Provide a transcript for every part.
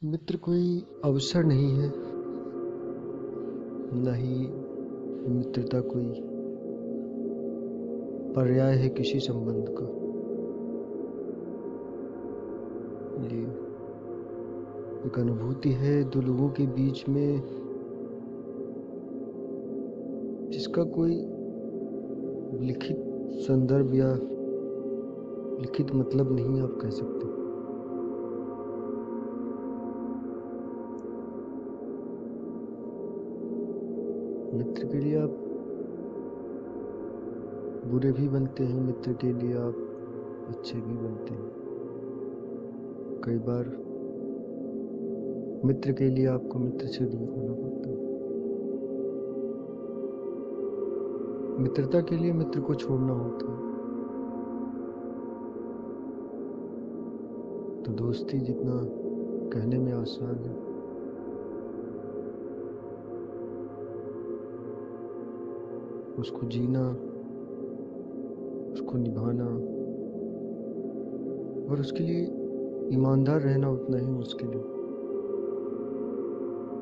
मित्र कोई अवसर नहीं है, न ही मित्रता कोई पर्याय है किसी संबंध का। ये एक अनुभूति है दो लोगों के बीच में, जिसका कोई लिखित संदर्भ या लिखित मतलब नहीं आप कह सकते। मित्र के लिए आप बुरे भी बनते हैं, मित्र के लिए आप अच्छे भी बनते हैं। कई बार मित्र के लिए आपको मित्र से दूर होना पड़ता है। मित्रता के लिए मित्र को छोड़ना होता है। तो दोस्ती जितना कहने में आसान है, उसको जीना, उसको निभाना और उसके लिए ईमानदार रहना उतना ही मुश्किल है।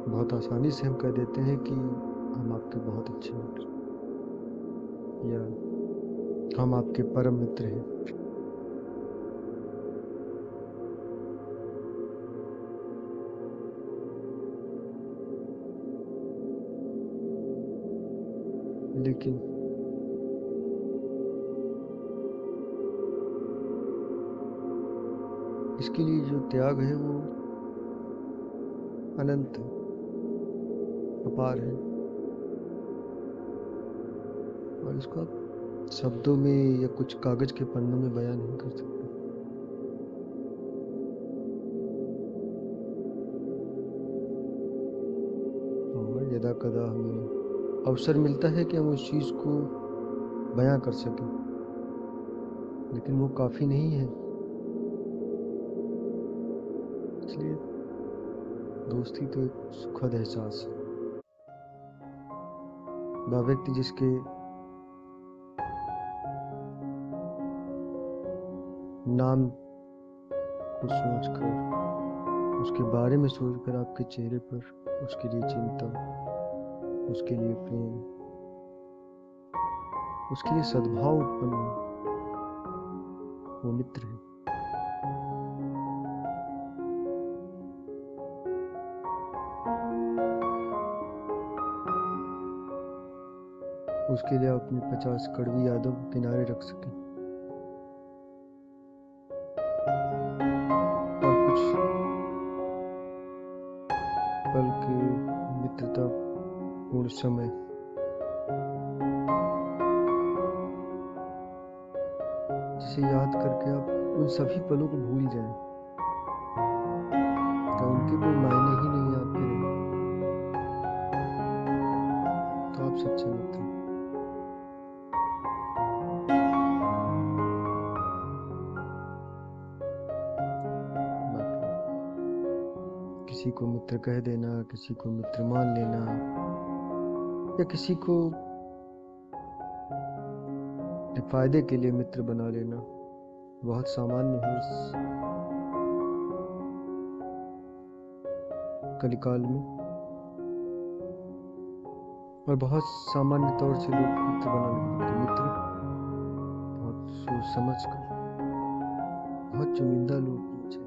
बहुत आसानी से हम कह देते हैं कि हम आपके बहुत अच्छे मित्र या हम आपके परम मित्र हैं। लेकिन इसके लिए जो त्याग है वो अनंत है, अपार है, और इसको आप शब्दों में या कुछ कागज के पन्नों में बयान नहीं कर सकते। और यदा कदा हमें अवसर मिलता है कि हम उस चीज को बयां कर सकें, लेकिन वो काफी नहीं है। इसलिए दोस्ती तो एक सुखद एहसास है। वह व्यक्ति जिसके नाम को सोचकर, उसके बारे में सोचकर आपके चेहरे पर उसके लिए चिंता, उसके लिए प्रेम, उसके लिए सद्भाव उत्पन्न हो, वो मित्र है। उसके लिए आप अपनी 50 कड़वी यादों को किनारे रख सकें और कुछ पल के मित्रता पूर्ण समय जिसे याद करके आप उन सभी पलों को भूल जाएं, तो उनके कोई मायने ही नहीं है आपके लिए, तो आप सच्चे मित्र हैं। किसी को मित्र कह देना, किसी को मित्र मान लेना, या किसी को फायदे के लिए मित्र बना लेना बहुत सामान्य है इस कलिकाल में, और बहुत सामान्य तौर से लोग मित्र बना लेते हैं। मित्र बहुत सोच समझ कर, बहुत चुनिंदा लोग मुझे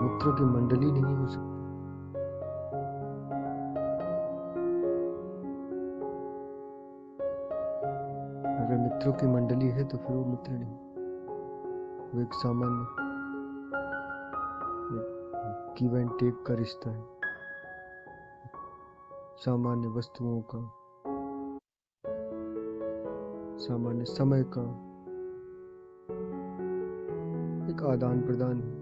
मित्रों की मंडली नहीं हो सकती। अगर मित्रों की मंडली है तो फिर वो मित्र नहीं, वो एक सामान्य गिव एंड टेक का रिश्ता है, सामान्य वस्तुओं का, सामान्य समय का एक आदान प्रदान है।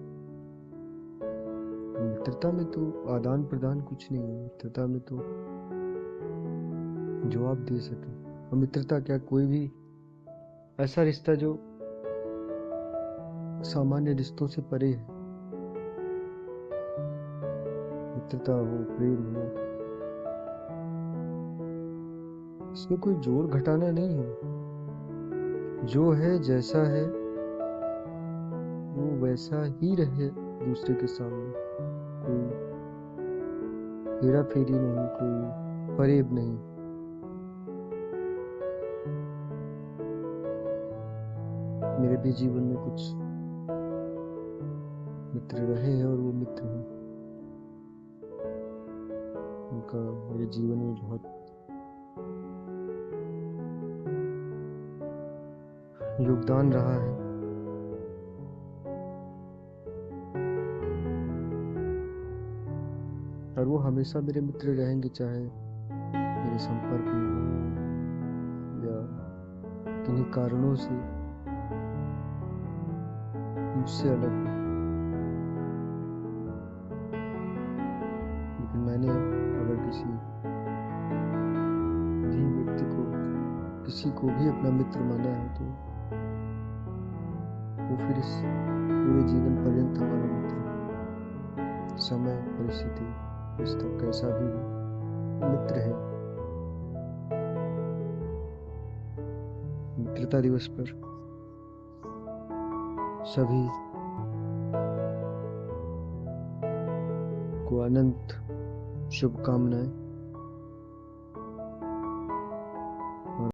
मित्रता में तो आदान प्रदान कुछ नहीं है, मित्रता में तो जवाब दे सके। और मित्रता क्या, कोई भी ऐसा रिश्ता जो सामान्य रिश्तों से परे है, मित्रता हो, प्रेम हो, इसमें कोई जोड़ घटाना नहीं है। जो है, जैसा है, वो वैसा ही रहे दूसरे के सामने। कोई हेरा फेरी नहीं, कोई फरेब नहीं। मेरे भी जीवन में कुछ मित्र रहे हैं और वो मित्र हैं, उनका मेरे जीवन में बहुत योगदान रहा है। और वो हमेशा मेरे मित्र रहेंगे, चाहे मेरे संपर्क में हो या किन्हीं कारणों से मुझसे अलग हो। लेकिन मैंने अगर किसी भी व्यक्ति को, किसी को भी अपना मित्र माना है, तो वो फिर इस पूरे जीवन पर्यंत हमारा मित्र है। समय, परिस्थिति, रिश्ता कैसा भी हो, मित्र है। मित्रता दिवस पर सभी को अनंत शुभकामनाएं।